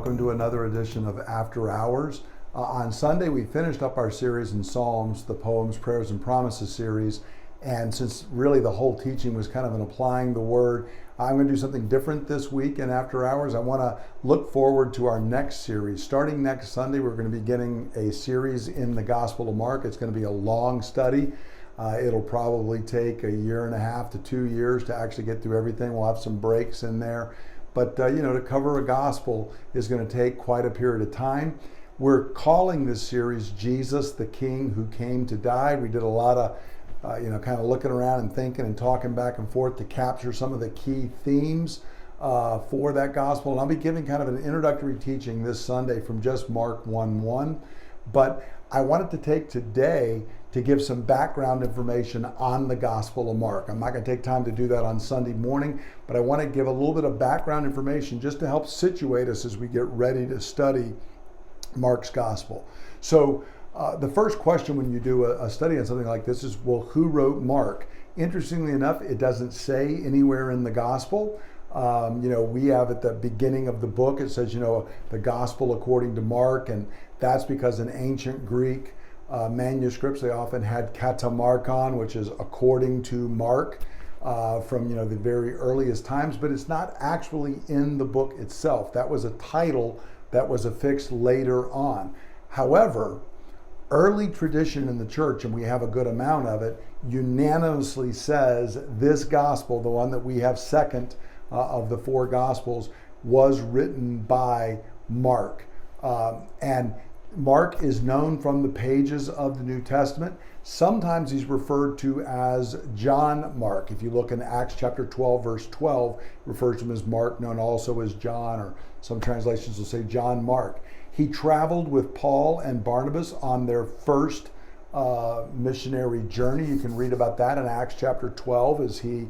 welcome to another edition of After Hours. On Sunday, we finished up our series in Psalms, the Poems, Prayers, and Promises series. And since really the whole teaching was kind of in applying the word, I'm going to do something different this week in After Hours. I want to look forward to our next series. Starting next Sunday, we're going to be beginning a series in the Gospel of Mark. It's going to be a long study. It'll probably take 1.5 to 2 years to actually get through everything. We'll have some breaks in there. But, to cover a gospel is going to take quite a period of time. We're calling this series Jesus, the King Who Came to Die. We did a lot of, kind of looking around and thinking and talking back and forth to capture some of the key themes for that gospel. And I'll be giving kind of an introductory teaching this Sunday from just Mark 1:1. But I wanted to take today to give some background information on the Gospel of Mark. I'm not going to take time to do that on Sunday morning, but I want to give a little bit of background information just to help situate us as we get ready to study Mark's Gospel. So the first question when you do a study on something like this is, well, who wrote Mark? Interestingly enough, it doesn't say anywhere in the Gospel. We have at the beginning of the book, it says, the Gospel according to Mark, and that's because in ancient Greek manuscripts, they often had katamarkon, which is according to Mark, from the very earliest times, but it's not actually in the book itself. That was a title that was affixed later on. However, early tradition in the church, and we have a good amount of it, unanimously says this gospel, the one that we have second of the four gospels, was written by Mark. And Mark is known from the pages of the New Testament. Sometimes he's referred to as John Mark. If you look in Acts chapter 12, verse 12, it refers to him as Mark, known also as John, or some translations will say John Mark. He traveled with Paul and Barnabas on their first missionary journey. You can read about that in Acts chapter 12 as he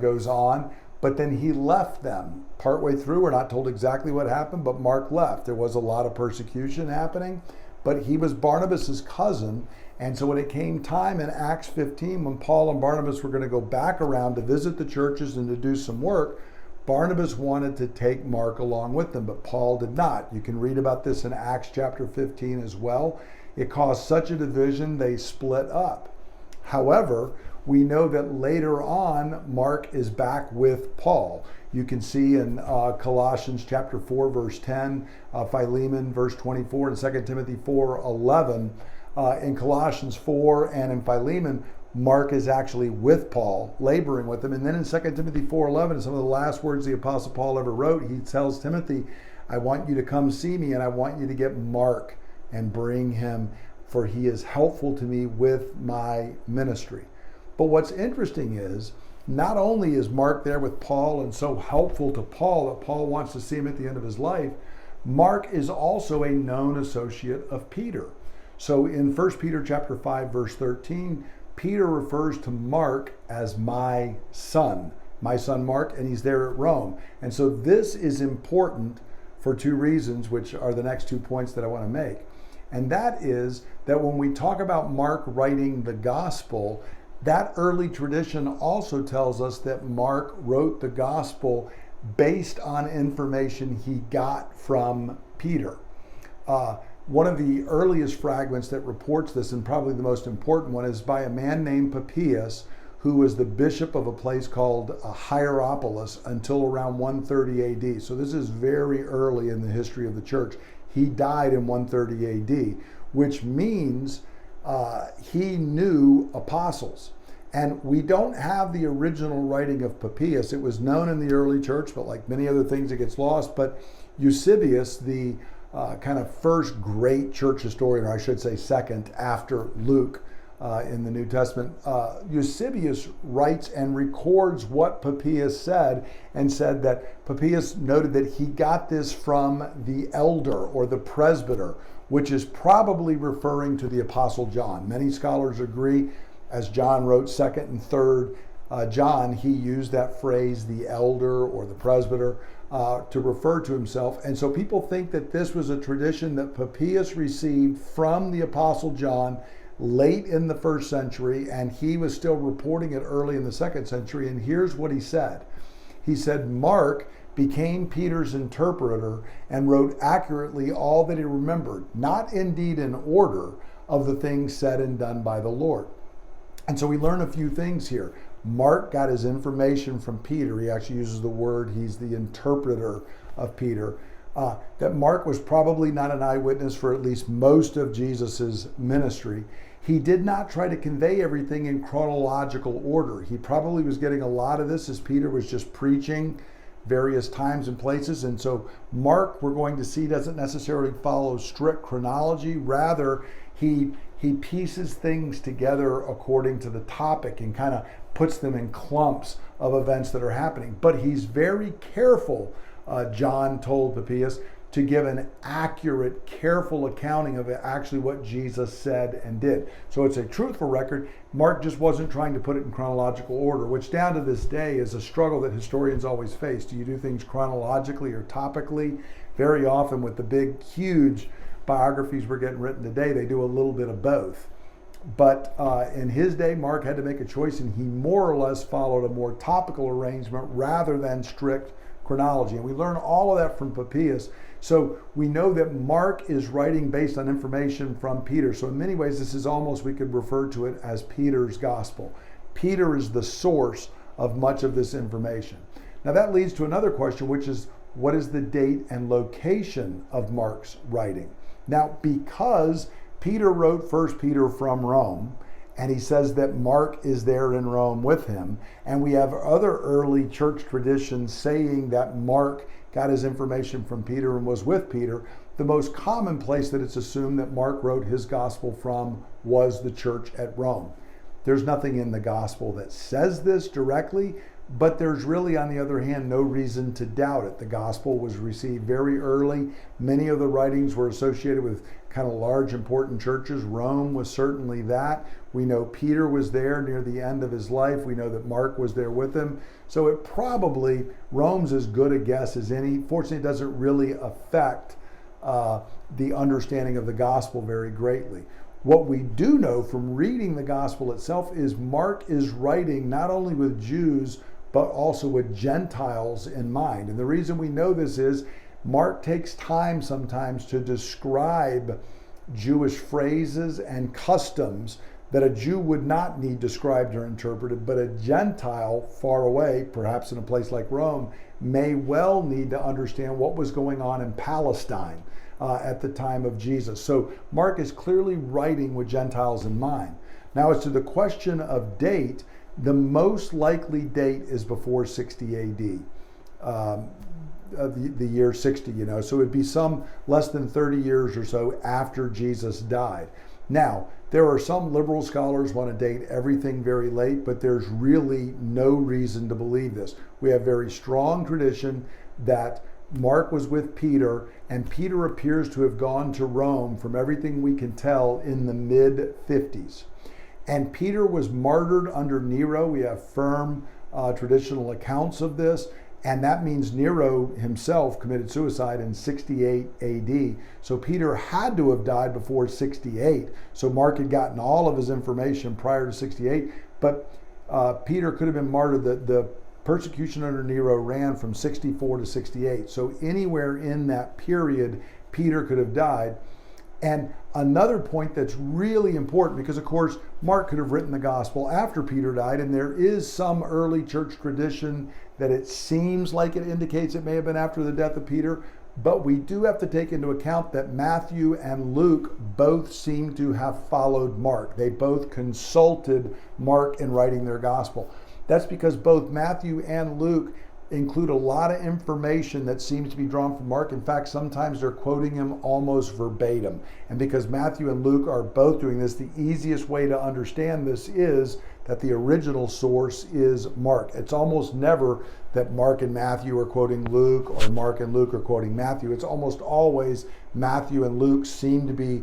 goes on. But then he left them partway through. We're not told exactly what happened, but Mark left. There was a lot of persecution happening, but he was Barnabas's cousin. And so when it came time in Acts 15, when Paul and Barnabas were going to go back around to visit the churches and to do some work, Barnabas wanted to take Mark along with them, but Paul did not. You can read about this in Acts chapter 15 as well. It caused such a division, they split up. However, we know that later on, Mark is back with Paul. You can see in Colossians chapter 4, verse 10, Philemon, verse 24, and 2 Timothy 4:11. In Colossians 4 and in Philemon, Mark is actually with Paul, laboring with him. And then in 2 Timothy 4:11, some of the last words the Apostle Paul ever wrote, he tells Timothy, I want you to come see me, and I want you to get Mark and bring him, for he is helpful to me with my ministry. But what's interesting is, not only is Mark there with Paul and so helpful to Paul that Paul wants to see him at the end of his life, Mark is also a known associate of Peter. So in 1 Peter chapter 5, verse 13, Peter refers to Mark as my son Mark, and he's there at Rome. And so this is important for two reasons, which are the next 2 points that I want to make. And that is that when we talk about Mark writing the gospel, that early tradition also tells us that Mark wrote the gospel based on information he got from Peter. One of the earliest fragments that reports this, and probably the most important one, is by a man named Papias, who was the bishop of a place called Hierapolis until around 130 AD. So this is very early in the history of the church. He died in 130 AD, which means he knew apostles. And we don't have the original writing of Papias. It was known in the early church, but like many other things, it gets lost. But Eusebius, the kind of first great church historian, or I should say second after Luke in the New Testament, Eusebius writes and records what Papias said, and said that Papias noted that he got this from the elder or the presbyter, which is probably referring to the Apostle John. Many scholars agree, as John wrote 2nd and 3rd John, he used that phrase, the elder or the presbyter, to refer to himself. And so people think that this was a tradition that Papias received from the Apostle John late in the 1st century, and he was still reporting it early in the 2nd century. And here's what he said. He said, Mark became Peter's interpreter and wrote accurately all that he remembered, not indeed in order of the things said and done by the Lord. And so we learn a few things here. Mark got his information from Peter. He actually uses the word, he's the interpreter of Peter. That Mark was probably not an eyewitness for at least most of Jesus's ministry. He did not try to convey everything in chronological order. He probably was getting a lot of this as Peter was just preaching various times and places. And so Mark, we're going to see, doesn't necessarily follow strict chronology. Rather, he pieces things together according to the topic and kind of puts them in clumps of events that are happening. But he's very careful, John told Papias, to give an accurate, careful accounting of actually what Jesus said and did. So it's a truthful record. Mark just wasn't trying to put it in chronological order, which down to this day is a struggle that historians always face. Do you do things chronologically or topically? Very often with the big, huge biographies we're getting written today, they do a little bit of both. But in his day, Mark had to make a choice, and he more or less followed a more topical arrangement rather than strict chronology. And we learn all of that from Papias. So we know that Mark is writing based on information from Peter. So in many ways, this is almost, we could refer to it as Peter's gospel. Peter is the source of much of this information. Now that leads to another question, which is, what is the date and location of Mark's writing? Now, because Peter wrote 1 Peter from Rome, and he says that Mark is there in Rome with him, and we have other early church traditions saying that Mark got his information from Peter and was with Peter, the most common place that it's assumed that Mark wrote his gospel from was the church at Rome. There's nothing in the gospel that says this directly, but there's really, on the other hand, no reason to doubt it. The gospel was received very early. Many of the writings were associated with kind of large, important churches. Rome was certainly that. We know Peter was there near the end of his life. We know that Mark was there with him. So it probably, Rome's as good a guess as any. Fortunately, it doesn't really affect the understanding of the gospel very greatly. What we do know from reading the gospel itself is Mark is writing not only with Jews, but also with Gentiles in mind. And the reason we know this is Mark takes time sometimes to describe Jewish phrases and customs that a Jew would not need described or interpreted, but a Gentile far away, perhaps in a place like Rome, may well need to understand what was going on in Palestine at the time of Jesus. So Mark is clearly writing with Gentiles in mind. Now, as to the question of date, the most likely date is before 60 AD, the year 60, so it'd be some less than 30 years or so after Jesus died. Now, there are some liberal scholars want to date everything very late, but there's really no reason to believe this. We have very strong tradition that Mark was with Peter, and Peter appears to have gone to Rome, from everything we can tell, in the mid-50s. And Peter was martyred under Nero. We have firm traditional accounts of this, and that means Nero himself committed suicide in 68 AD. So Peter had to have died before 68. So Mark had gotten all of his information prior to 68, but Peter could have been martyred. The persecution under Nero ran from 64 to 68. So anywhere in that period, Peter could have died. And another point that's really important, because of course Mark could have written the gospel after Peter died, and there is some early church tradition that it seems like it indicates it may have been after the death of Peter, but we do have to take into account that Matthew and Luke both seem to have followed Mark. They both consulted Mark in writing their gospel. That's because both Matthew and Luke include a lot of information that seems to be drawn from Mark. In fact, sometimes they're quoting him almost verbatim. And because Matthew and Luke are both doing this, the easiest way to understand this is that the original source is Mark. It's almost never that Mark and Matthew are quoting Luke, or Mark and Luke are quoting Matthew. It's almost always Matthew and Luke seem to be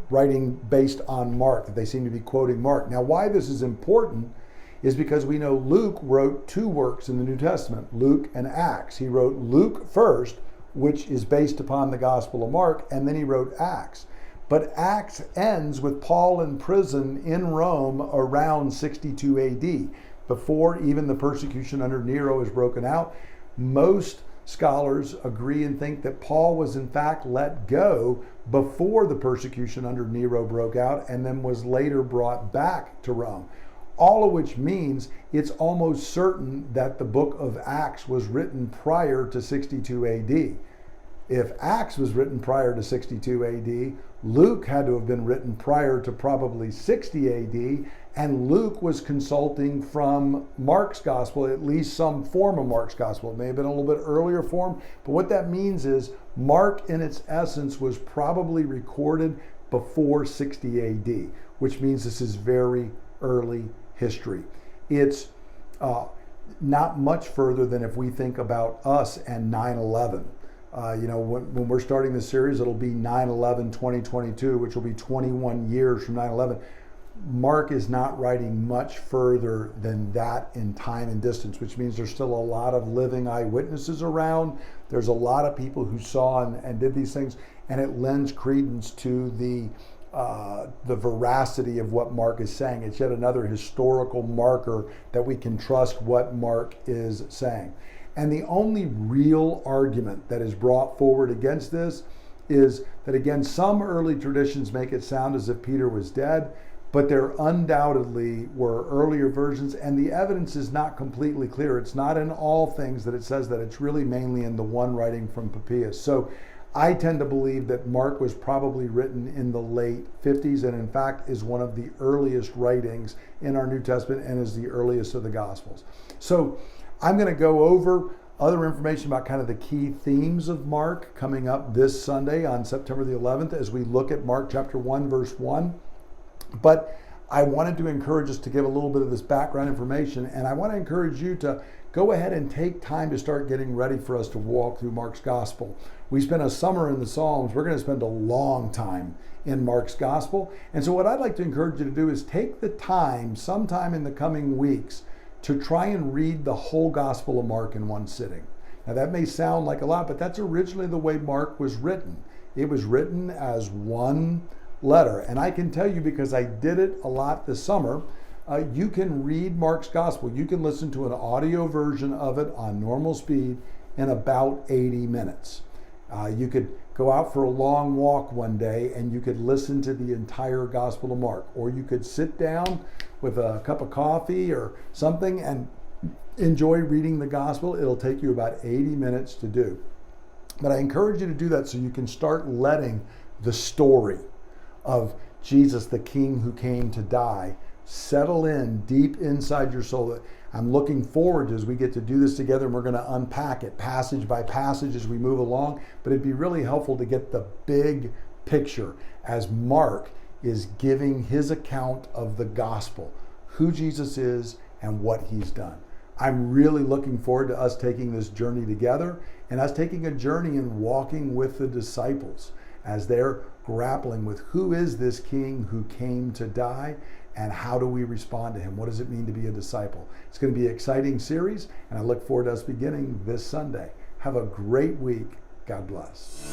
writing based on Mark, that they seem to be quoting Mark. Now, why this is important is because we know Luke wrote two works in the New Testament, Luke and Acts. He wrote Luke first, which is based upon the Gospel of Mark, and then he wrote Acts. But Acts ends with Paul in prison in Rome around 62 AD. before even the persecution under Nero is broken out. Most scholars agree and think that Paul was in fact let go before the persecution under Nero broke out and then was later brought back to Rome. All of which means it's almost certain that the book of Acts was written prior to 62 AD. If Acts was written prior to 62 AD, Luke had to have been written prior to probably 60 AD, and Luke was consulting from Mark's gospel, at least some form of Mark's gospel. It may have been a little bit earlier form, but what that means is Mark in its essence was probably recorded before 60 AD, which means this is very early history. It's not much further than if we think about us and 9/11. When we're starting this series, it'll be 9/11/2022, which will be 21 years from 9/11. Mark is not writing much further than that in time and distance, which means there's still a lot of living eyewitnesses around. There's a lot of people who saw and did these things, and it lends credence to the veracity of what Mark is saying. It's yet another historical marker that we can trust what Mark is saying. And the only real argument that is brought forward against this is that, again, some early traditions make it sound as if Peter was dead, but there undoubtedly were earlier versions, and the evidence is not completely clear. It's not in all things that it says that. It's really mainly in the one writing from Papias. So I tend to believe that Mark was probably written in the late 50s, and in fact is one of the earliest writings in our New Testament and is the earliest of the Gospels. So I'm going to go over other information about kind of the key themes of Mark coming up this Sunday on September the 11th as we look at Mark chapter 1, verse 1. But I wanted to encourage us to give a little bit of this background information, and I want to encourage you to go ahead and take time to start getting ready for us to walk through Mark's Gospel. We spent a summer in the Psalms. We're going to spend a long time in Mark's Gospel. And so what I'd like to encourage you to do is take the time sometime in the coming weeks to try and read the whole Gospel of Mark in one sitting. Now that may sound like a lot, but that's originally the way Mark was written. It was written as one letter. And I can tell you, because I did it a lot this summer, you can read Mark's Gospel. You can listen to an audio version of it on normal speed in about 80 minutes. You could go out for a long walk one day and you could listen to the entire Gospel of Mark. Or you could sit down with a cup of coffee or something and enjoy reading the Gospel. It'll take you about 80 minutes to do. But I encourage you to do that so you can start letting the story of Jesus, the King who came to die, settle in deep inside your soul. I'm looking forward to as we get to do this together, and we're going to unpack it passage by passage as we move along. But it'd be really helpful to get the big picture as Mark is giving his account of the gospel, who Jesus is and what he's done. I'm really looking forward to us taking this journey together and us taking a journey and walking with the disciples as they're grappling with who is this King who came to die and how do we respond to him? What does it mean to be a disciple? It's going to be an exciting series, and I look forward to us beginning this Sunday. Have a great week. God bless.